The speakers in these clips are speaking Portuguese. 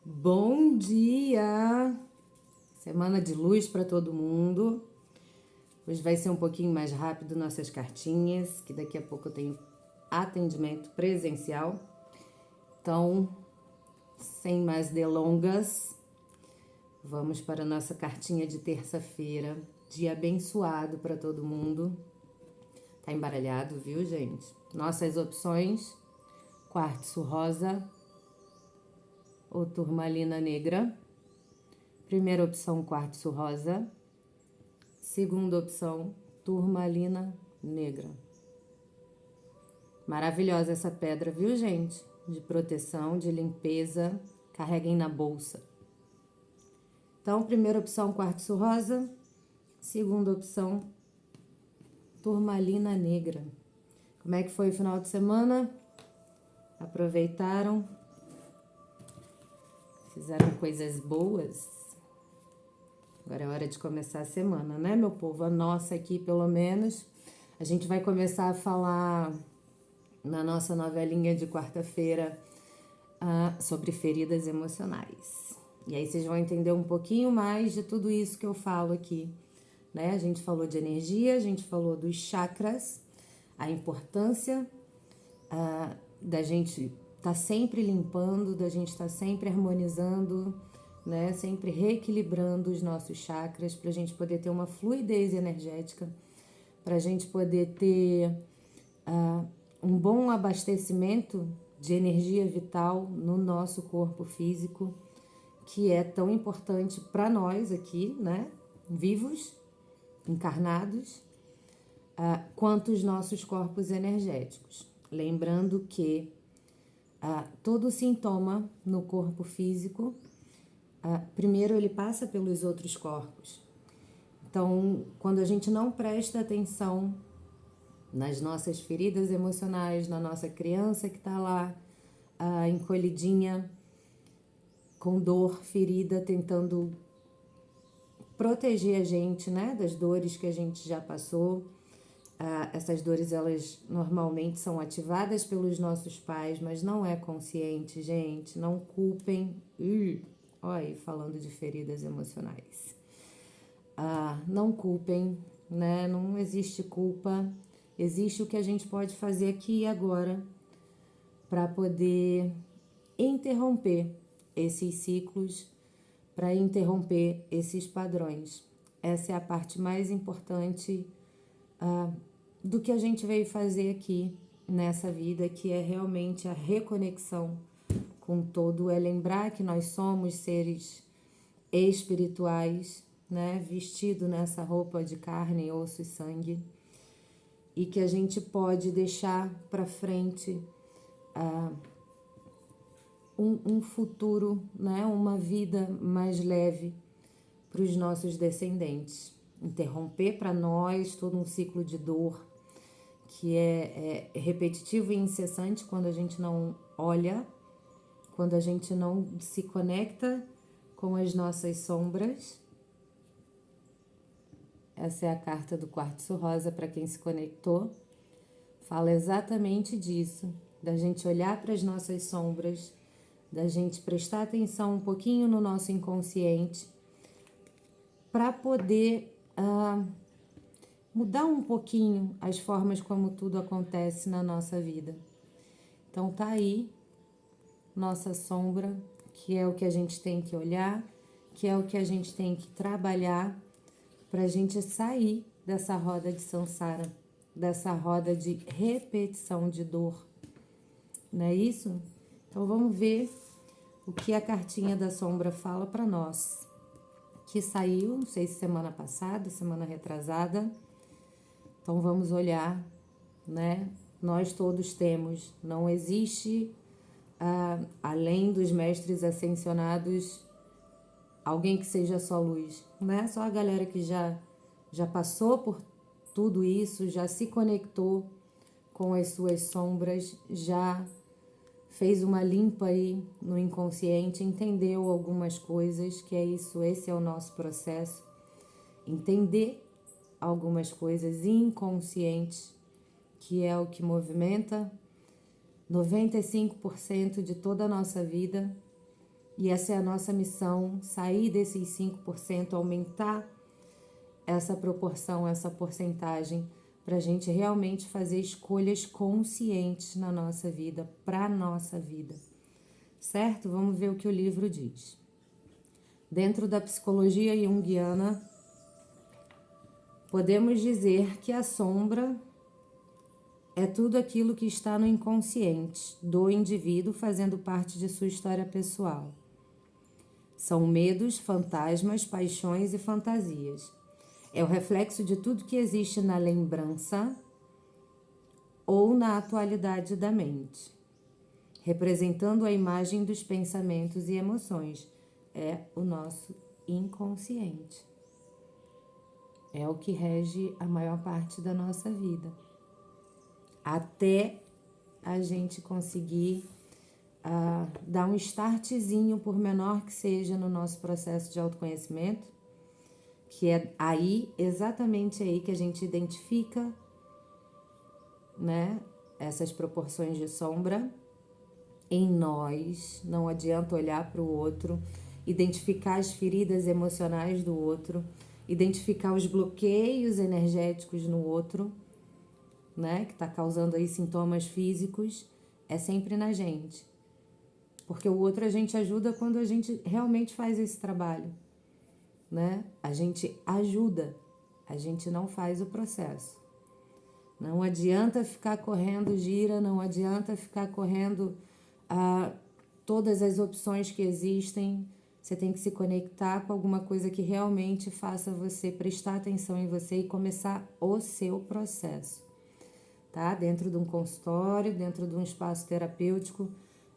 Bom dia! Semana de luz para todo mundo. Hoje vai ser um pouquinho mais rápido nossas cartinhas, que daqui a pouco eu tenho atendimento presencial. Então, sem mais delongas, vamos para a nossa cartinha de terça-feira. Dia abençoado para todo mundo. Tá embaralhado, viu, gente? Nossas opções: quartzo rosa ou turmalina negra. Primeira opção, quartzo rosa. Segunda opção, turmalina negra. Maravilhosa essa pedra, viu, gente? De proteção, de limpeza. Carreguem na bolsa. Então, primeira opção, quartzo rosa. Segunda opção, turmalina negra. Como é que foi o final de semana? Aproveitaram? Fizeram coisas boas? Agora é hora de começar a semana, né, meu povo? A nossa aqui, pelo menos. A gente vai começar a falar na nossa novelinha de quarta-feira sobre feridas emocionais. E aí vocês vão entender um pouquinho mais de tudo isso que eu falo aqui, né? A gente falou de energia, a gente falou dos chakras, a importância da gente estar sempre limpando, da gente estar sempre harmonizando, né? Sempre reequilibrando os nossos chakras para a gente poder ter uma fluidez energética, para a gente poder ter um bom abastecimento de energia vital no nosso corpo físico, que é tão importante para nós aqui, né? Vivos, encarnados, quanto os nossos corpos energéticos. Lembrando que todo sintoma no corpo físico, primeiro ele passa pelos outros corpos. Então, quando a gente não presta atenção nas nossas feridas emocionais, na nossa criança que está lá encolhidinha, com dor, ferida, tentando proteger a gente, né, das dores que a gente já passou. Essas dores, elas normalmente são ativadas pelos nossos pais, mas não é consciente, gente. Não culpem. Olha aí, falando de feridas emocionais. Não culpem, né? Não existe culpa. Existe o que a gente pode fazer aqui e agora para poder interromper esses ciclos, para interromper esses padrões. Essa é a parte mais importante do que a gente veio fazer aqui nessa vida, que é realmente a reconexão com todo, é lembrar que nós somos seres espirituais, né, vestido nessa roupa de carne, osso e sangue, e que a gente pode deixar para frente um futuro, né, uma vida mais leve para os nossos descendentes. Interromper para nós todo um ciclo de dor que é repetitivo e incessante quando a gente não olha, quando a gente não se conecta com as nossas sombras. Essa é a carta do quartzo rosa para quem se conectou. Fala exatamente disso, da gente olhar para as nossas sombras, da gente prestar atenção um pouquinho no nosso inconsciente para poder mudar um pouquinho as formas como tudo acontece na nossa vida. Então tá aí nossa sombra, que é o que a gente tem que olhar, que é o que a gente tem que trabalhar para a gente sair dessa roda de samsara, dessa roda de repetição de dor. Não é isso? Então vamos ver o que a cartinha da sombra fala para nós. Que saiu, não sei se semana passada, semana retrasada. Então vamos olhar, né? Nós todos temos, não existe, além dos mestres ascensionados, alguém que seja só luz, né? Só a galera que já passou por tudo isso, já se conectou com as suas sombras, já fez uma limpa aí no inconsciente, entendeu algumas coisas, que é isso, esse é o nosso processo. Entender algumas coisas inconscientes, que é o que movimenta 95% de toda a nossa vida, E essa é a nossa missão, sair desses 5%, aumentar essa proporção, essa porcentagem, para a gente realmente fazer escolhas conscientes na nossa vida, para a nossa vida. Certo? Vamos ver o que o livro diz. Dentro da psicologia junguiana, podemos dizer que a sombra é tudo aquilo que está no inconsciente do indivíduo fazendo parte de sua história pessoal. São medos, fantasmas, paixões e fantasias. É o reflexo de tudo que existe na lembrança ou na atualidade da mente, representando a imagem dos pensamentos e emoções. É o nosso inconsciente. É o que rege a maior parte da nossa vida. Até a gente conseguir dar um startzinho, por menor que seja, no nosso processo de autoconhecimento, que é aí, exatamente aí, que a gente identifica, né, essas proporções de sombra em nós. Não adianta olhar para o outro, identificar as feridas emocionais do outro, identificar os bloqueios energéticos no outro, né, que está causando aí sintomas físicos, é sempre na gente. Porque o outro a gente ajuda quando a gente realmente faz esse trabalho, né? A gente ajuda, a gente não faz o processo. Não adianta ficar correndo gira, não adianta ficar correndo todas as opções que existem. Você tem que se conectar com alguma coisa que realmente faça você prestar atenção em você e começar o seu processo, tá? Dentro de um consultório, dentro de um espaço terapêutico,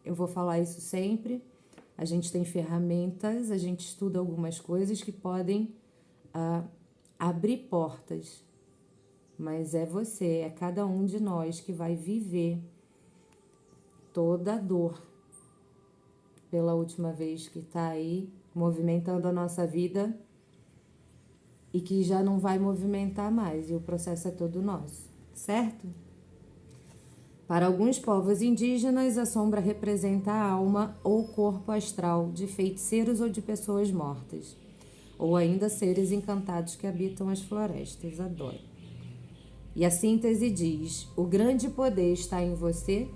eu vou falar isso sempre. A gente tem ferramentas, a gente estuda algumas coisas que podem abrir portas, mas é você, é cada um de nós que vai viver toda a dor pela última vez, que está aí movimentando a nossa vida e que já não vai movimentar mais, e o processo é todo nosso, certo? Para alguns povos indígenas, a sombra representa a alma ou corpo astral de feiticeiros ou de pessoas mortas, ou ainda seres encantados que habitam as florestas. Adoro. E a síntese diz: o grande poder está em você,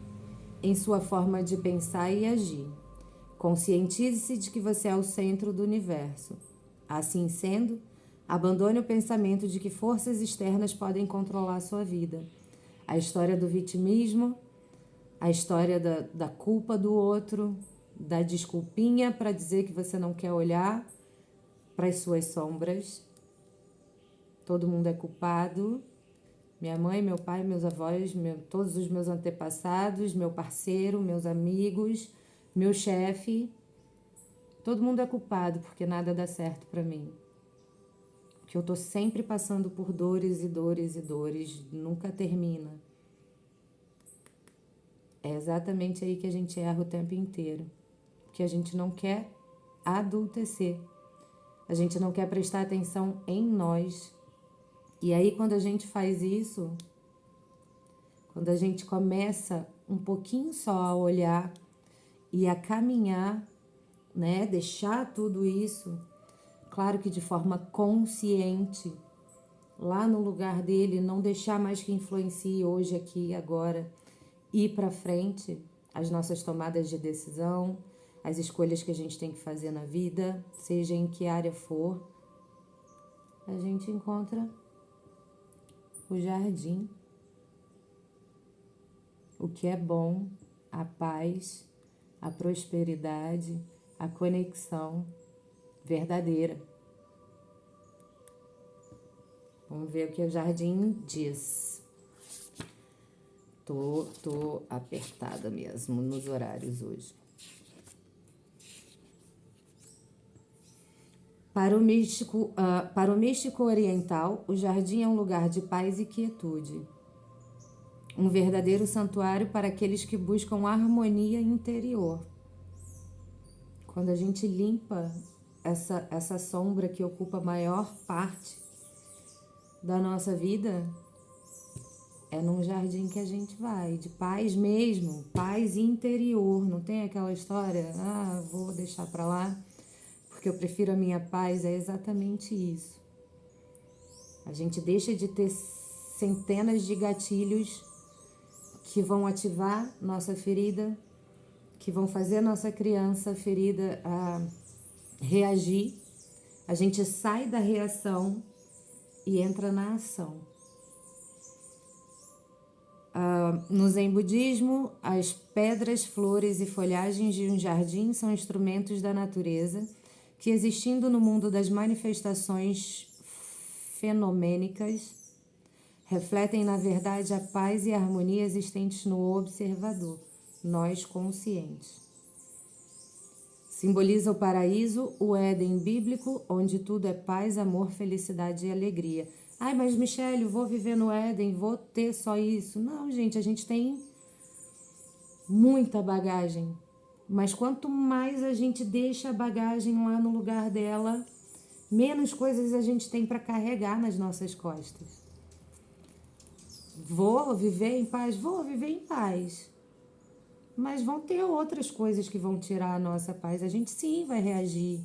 em sua forma de pensar e agir. Conscientize-se de que você é o centro do universo. Assim sendo, abandone o pensamento de que forças externas podem controlar sua vida. A história do vitimismo, a história da culpa do outro, da desculpinha para dizer que você não quer olhar para as suas sombras. Todo mundo é culpado. Minha mãe, meu pai, meus avós, todos os meus antepassados, meu parceiro, meus amigos, meu chefe. Todo mundo é culpado porque nada dá certo para mim. Que eu tô sempre passando por dores e dores e dores, nunca termina. É exatamente aí que a gente erra o tempo inteiro. Porque a gente não quer adultecer. A gente não quer prestar atenção em nós. E aí, quando a gente faz isso, quando a gente começa um pouquinho só a olhar e a caminhar, né? Deixar tudo isso, claro que de forma consciente, lá no lugar dele, não deixar mais que influencie hoje, aqui e agora, ir para frente, as nossas tomadas de decisão, as escolhas que a gente tem que fazer na vida, seja em que área for, a gente encontra o jardim, o que é bom, a paz, a prosperidade, a conexão verdadeira. Vamos ver o que o jardim diz. Tô apertada mesmo nos horários hoje. Para o místico oriental, o jardim é um lugar de paz e quietude. Um verdadeiro santuário para aqueles que buscam harmonia interior. Quando a gente limpa essa sombra que ocupa a maior parte da nossa vida, é num jardim que a gente vai, de paz mesmo, paz interior. Não tem aquela história, vou deixar pra lá, porque eu prefiro a minha paz. É exatamente isso. A gente deixa de ter centenas de gatilhos que vão ativar nossa ferida, que vão fazer a nossa criança ferida reagir. A gente sai da reação e entra na ação. No Zen Budismo, as pedras, flores e folhagens de um jardim são instrumentos da natureza que, existindo no mundo das manifestações fenomênicas, refletem, na verdade, a paz e a harmonia existentes no observador, nós conscientes. Simboliza o paraíso, o Éden bíblico, onde tudo é paz, amor, felicidade e alegria. Ai, mas Michele, vou viver no Éden, vou ter só isso. Não, gente, a gente tem muita bagagem. Mas quanto mais a gente deixa a bagagem lá no lugar dela, menos coisas a gente tem para carregar nas nossas costas. Vou viver em paz? Vou viver em paz. Mas vão ter outras coisas que vão tirar a nossa paz. A gente sim vai reagir.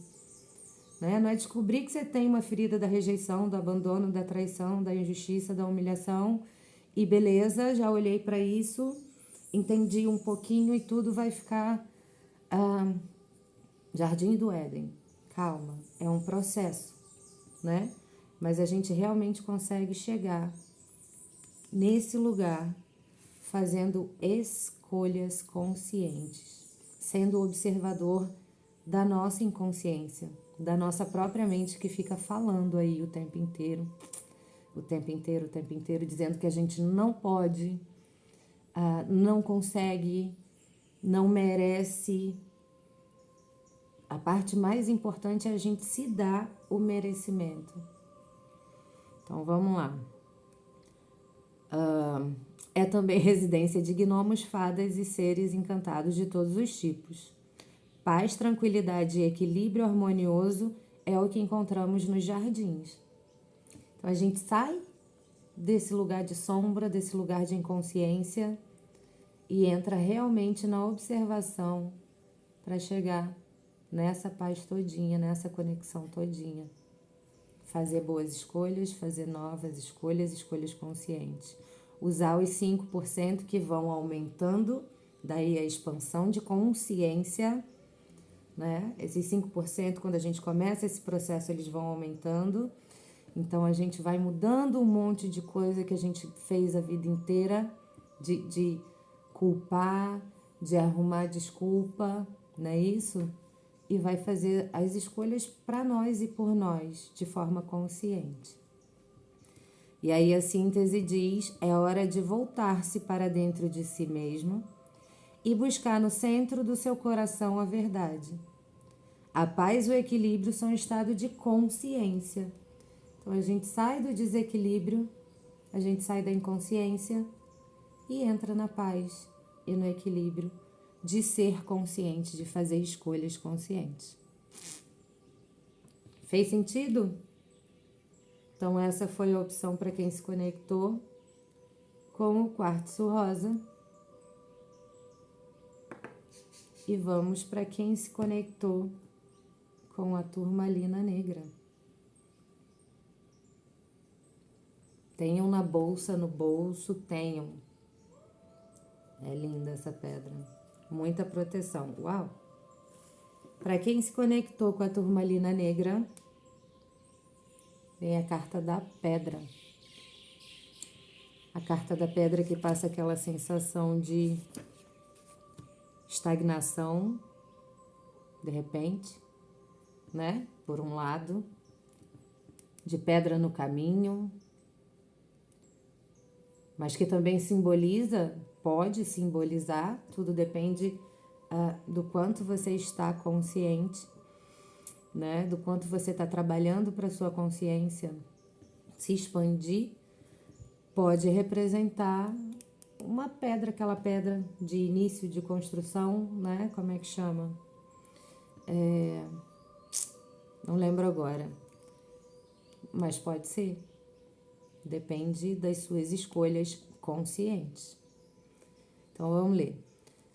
Né? Não é descobrir que você tem uma ferida da rejeição, do abandono, da traição, da injustiça, da humilhação. E beleza, já olhei para isso, entendi um pouquinho e tudo vai ficar Jardim do Éden. Calma, é um processo, né? Mas a gente realmente consegue chegar nesse lugar fazendo escolhas conscientes, sendo observador da nossa inconsciência, da nossa própria mente que fica falando aí o tempo inteiro, dizendo que a gente não pode, não consegue, não merece. A parte mais importante é a gente se dar o merecimento. Então vamos lá. É também residência de gnomos, fadas e seres encantados de todos os tipos. Paz, tranquilidade e equilíbrio harmonioso é o que encontramos nos jardins. Então a gente sai desse lugar de sombra, desse lugar de inconsciência e entra realmente na observação para chegar nessa paz todinha, nessa conexão todinha. Fazer boas escolhas, fazer novas escolhas, escolhas conscientes. Usar os 5% que vão aumentando, daí a expansão de consciência, né? Esses 5%, quando a gente começa esse processo, eles vão aumentando. Então, a gente vai mudando um monte de coisa que a gente fez a vida inteira, de culpar, de arrumar desculpa, não é isso? E vai fazer as escolhas para nós e por nós, de forma consciente. E aí a síntese diz, é hora de voltar-se para dentro de si mesmo e buscar no centro do seu coração a verdade. A paz e o equilíbrio são um estado de consciência. Então a gente sai do desequilíbrio, a gente sai da inconsciência e entra na paz e no equilíbrio de ser consciente, de fazer escolhas conscientes. Fez sentido? Então essa foi a opção para quem se conectou com o quartzo rosa. E vamos para quem se conectou com a turmalina negra. Tenham na bolsa, no bolso, tenham. É linda essa pedra. Muita proteção. Uau! Para quem se conectou com a turmalina negra, vem a carta da pedra. A carta da pedra que passa aquela sensação de estagnação, de repente, né? Por um lado, de pedra no caminho, mas que também simboliza, pode simbolizar, tudo depende do quanto você está consciente, né? Do quanto você está trabalhando para sua consciência se expandir, pode representar uma pedra, aquela pedra de início de construção, né? Como é que chama? Não lembro agora, mas pode ser. Depende das suas escolhas conscientes. Então vamos ler.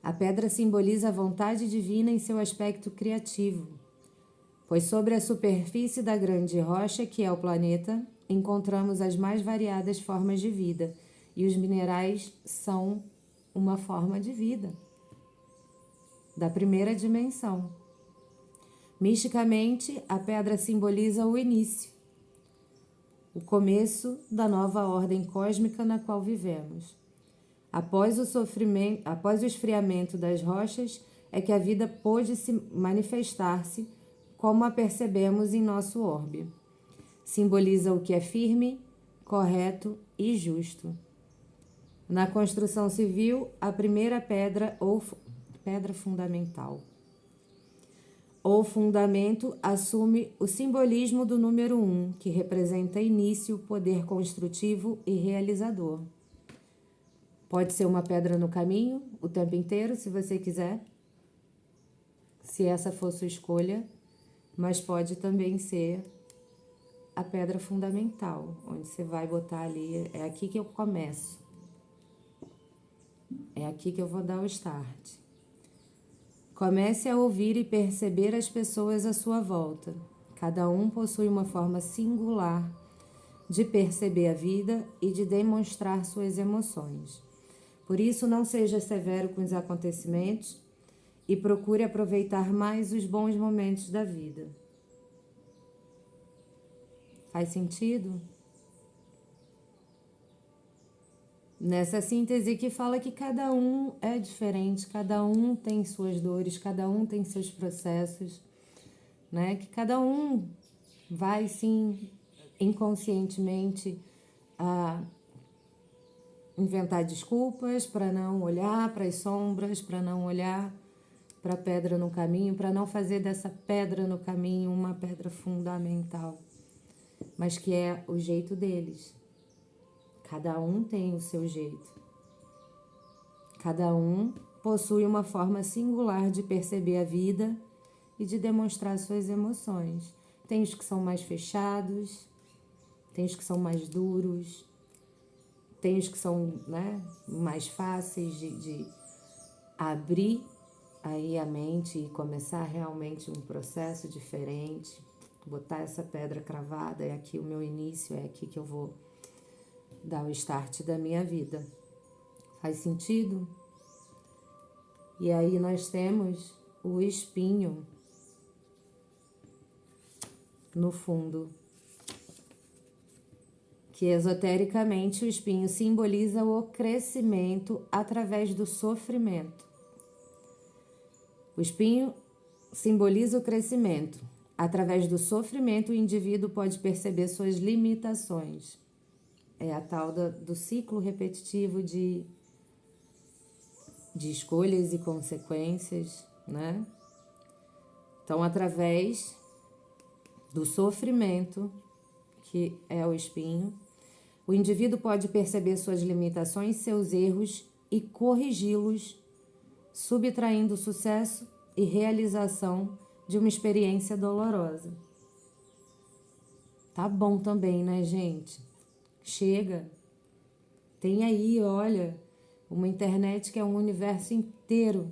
A pedra simboliza a vontade divina em seu aspecto criativo, pois sobre a superfície da grande rocha que é o planeta, encontramos as mais variadas formas de vida, e os minerais são uma forma de vida da primeira dimensão. Misticamente, a pedra simboliza o início, o começo da nova ordem cósmica na qual vivemos. Após o esfriamento das rochas, é que a vida pôde se manifestar-se como a percebemos em nosso orbe. Simboliza o que é firme, correto e justo. Na construção civil, a primeira pedra ou pedra fundamental ou fundamento assume o simbolismo do número 1, que representa início, poder construtivo e realizador. Pode ser uma pedra no caminho o tempo inteiro, se você quiser, se essa for sua escolha, mas pode também ser a pedra fundamental, onde você vai botar ali, é aqui que eu começo, é aqui que eu vou dar o start. Comece a ouvir e perceber as pessoas à sua volta. Cada um possui uma forma singular de perceber a vida e de demonstrar suas emoções. Por isso, não seja severo com os acontecimentos e procure aproveitar mais os bons momentos da vida. Faz sentido? Nessa síntese que fala que cada um é diferente, cada um tem suas dores, cada um tem seus processos, né? Que cada um vai, sim, inconscientemente inventar desculpas para não olhar para as sombras, para não olhar para a pedra no caminho, para não fazer dessa pedra no caminho uma pedra fundamental, mas que é o jeito deles. Cada um tem o seu jeito. Cada um possui uma forma singular de perceber a vida e de demonstrar suas emoções. Tem os que são mais fechados, tem os que são mais duros, tem os que são, né, mais fáceis de abrir aí a mente e começar realmente um processo diferente. Botar essa pedra cravada, é aqui o meu início, é aqui que eu vou dar o start da minha vida. Faz sentido? E aí nós temos o espinho no fundo, que esotericamente o espinho simboliza o crescimento através do sofrimento. O espinho simboliza o crescimento. Através do sofrimento, o indivíduo pode perceber suas limitações. É a tal do ciclo repetitivo de escolhas e consequências, né? Então, através do sofrimento, que é o espinho, o indivíduo pode perceber suas limitações, seus erros e corrigi-los, subtraindo o sucesso e realização de uma experiência dolorosa. Tá bom também, né, gente? Chega. Tem aí, olha, uma internet que é um universo inteiro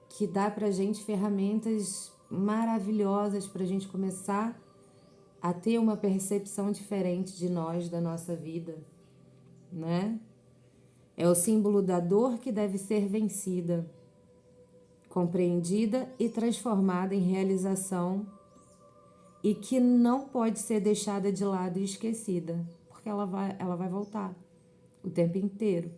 que dá pra gente ferramentas maravilhosas pra gente começar a ter uma percepção diferente de nós, da nossa vida, né? É o símbolo da dor que deve ser vencida, compreendida e transformada em realização e que não pode ser deixada de lado e esquecida, porque ela vai voltar o tempo inteiro.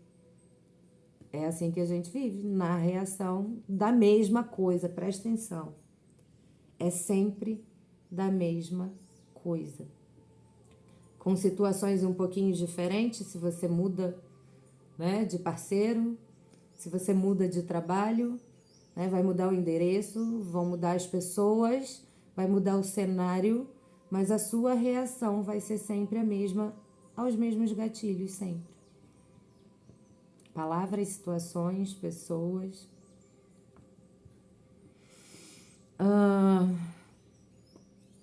É assim que a gente vive, na reação da mesma coisa, presta atenção. É sempre da mesma coisa. Com situações um pouquinho diferentes, se você muda, né, de parceiro, se você muda de trabalho, né, vai mudar o endereço, vão mudar as pessoas, vai mudar o cenário, mas a sua reação vai ser sempre a mesma, aos mesmos gatilhos, sempre. Palavras, situações, pessoas.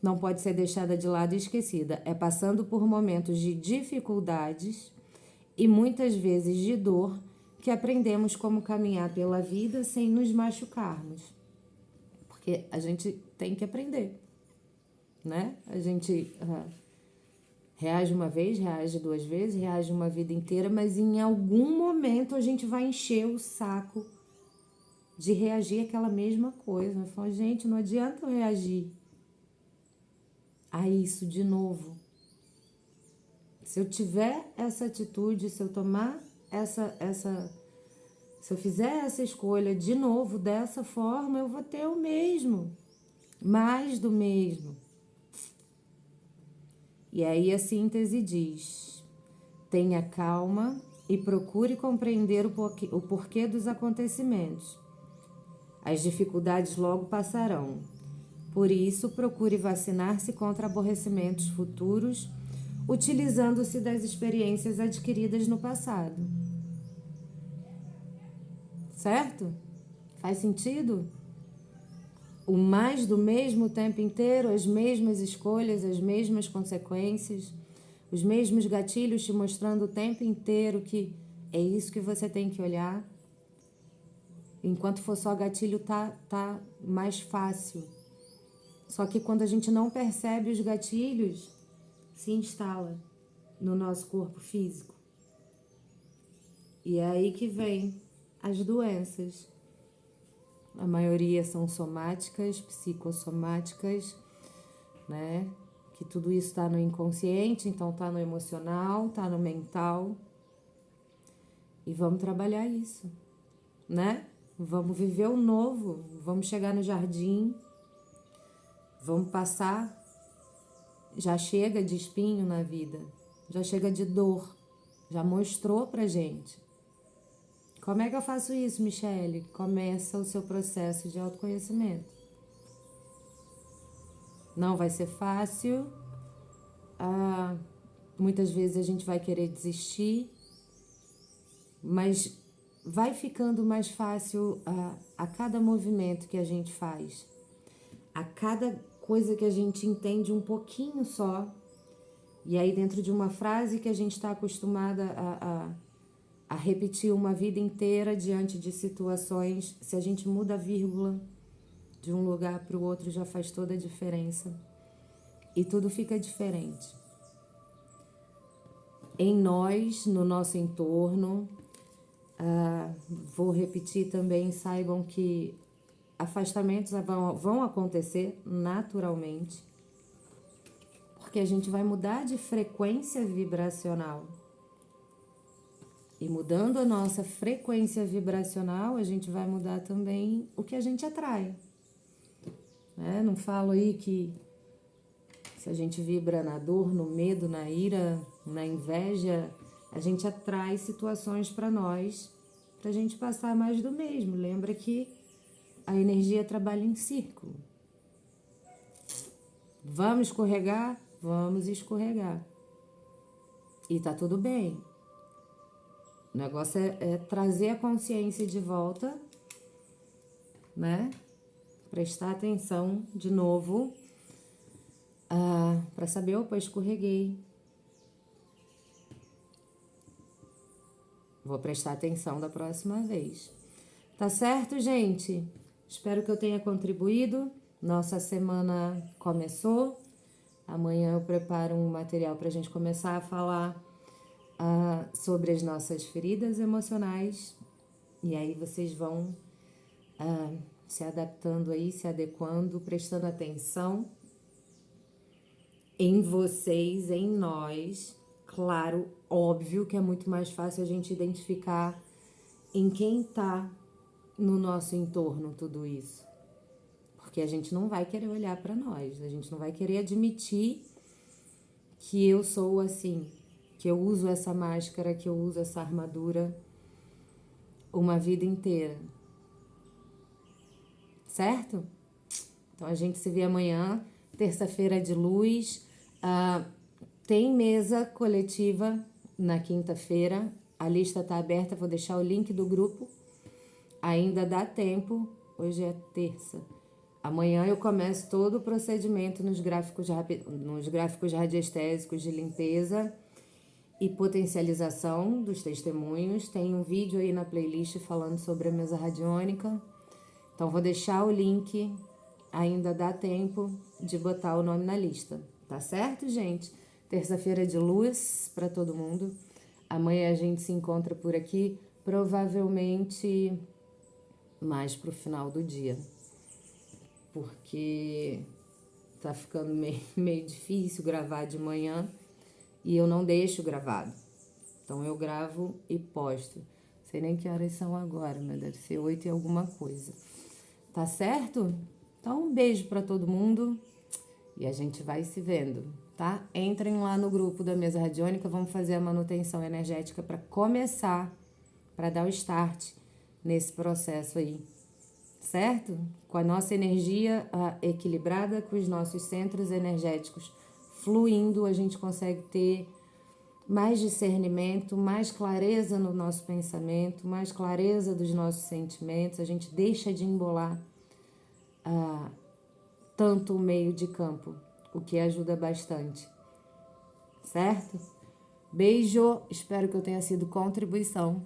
Não pode ser deixada de lado e esquecida. É passando por momentos de dificuldades e muitas vezes de dor que aprendemos como caminhar pela vida sem nos machucarmos. Porque a gente tem que aprender, né? A gente reage uma vez, reage duas vezes, reage uma vida inteira, mas em algum momento a gente vai encher o saco de reagir àquela mesma coisa. Eu falo, gente, não adianta eu reagir a isso de novo. Se eu tiver essa atitude, se eu tomar se eu fizer essa escolha de novo dessa forma, eu vou ter o mesmo, mais do mesmo. E aí a síntese diz: tenha calma e procure compreender o porquê dos acontecimentos. As dificuldades logo passarão. Por isso, procure vacinar-se contra aborrecimentos futuros, utilizando-se das experiências adquiridas no passado. Certo? Faz sentido? O mais do mesmo o tempo inteiro, as mesmas escolhas, as mesmas consequências, os mesmos gatilhos te mostrando o tempo inteiro que é isso que você tem que olhar. Enquanto for só gatilho, tá mais fácil. Só que quando a gente não percebe os gatilhos, se instala no nosso corpo físico. E é aí que vem as doenças. A maioria são somáticas, psicossomáticas, né? Que tudo isso está no inconsciente, então tá no emocional, tá no mental. E vamos trabalhar isso, né? Vamos viver o novo, vamos chegar no jardim, vamos passar. Já chega de espinho na vida, já chega de dor, já mostrou pra gente. Como é que eu faço isso, Michele? Começa o seu processo de autoconhecimento. Não vai ser fácil, muitas vezes a gente vai querer desistir, mas vai ficando mais fácil a cada movimento que a gente faz, a cada coisa que a gente entende um pouquinho só, e aí dentro de uma frase que a gente está acostumada a repetir uma vida inteira diante de situações, se a gente muda a vírgula de um lugar para o outro já faz toda a diferença e tudo fica diferente. Em nós, no nosso entorno, vou repetir também, saibam que afastamentos vão acontecer naturalmente, porque a gente vai mudar de frequência vibracional. E mudando a nossa frequência vibracional, a gente vai mudar também o que a gente atrai. Né? Não falo aí que se a gente vibra na dor, no medo, na ira, na inveja, a gente atrai situações para nós, para a gente passar mais do mesmo. Lembra que a energia trabalha em círculo. Vamos escorregar? Vamos escorregar. E tá tudo bem. O negócio é trazer a consciência de volta, né? Prestar atenção de novo para saber, opa, escorreguei. Vou prestar atenção da próxima vez. Tá certo, gente? Espero que eu tenha contribuído. Nossa semana começou. Amanhã eu preparo um material para a gente começar a falar sobre as nossas feridas emocionais. E aí vocês vão se adaptando aí, se adequando, prestando atenção em vocês, em nós. Claro, óbvio que é muito mais fácil a gente identificar em quem tá no nosso entorno tudo isso. Porque a gente não vai querer olhar para nós, a gente não vai querer admitir que eu sou assim, que eu uso essa máscara, que eu uso essa armadura uma vida inteira. Certo? Então a gente se vê amanhã, terça-feira de luz. Tem mesa coletiva na quinta-feira. A lista está aberta, vou deixar o link do grupo. Ainda dá tempo. Hoje é terça. Amanhã eu começo todo o procedimento nos gráficos radiestésicos de limpeza. e potencialização dos testemunhos. Tem um vídeo aí na playlist falando sobre a mesa radiônica. Então, vou deixar o link, ainda dá tempo de botar o nome na lista, tá certo, gente? Terça-feira de luz para todo mundo. Amanhã a gente se encontra por aqui, provavelmente mais pro final do dia, porque tá ficando meio difícil gravar de manhã e eu não deixo gravado. Então eu gravo e posto. Sei nem que horas são agora, mas deve ser 8 e alguma coisa. Tá certo? Então um beijo para todo mundo e a gente vai se vendo, tá? Entrem lá no grupo da mesa radiônica, vamos fazer a manutenção energética para começar, para dar o start nesse processo aí, certo? Com a nossa energia equilibrada, com os nossos centros energéticos fluindo, a gente consegue ter mais discernimento, mais clareza no nosso pensamento, mais clareza dos nossos sentimentos, a gente deixa de embolar tanto o meio de campo, o que ajuda bastante, certo? Beijo, espero que eu tenha sido contribuição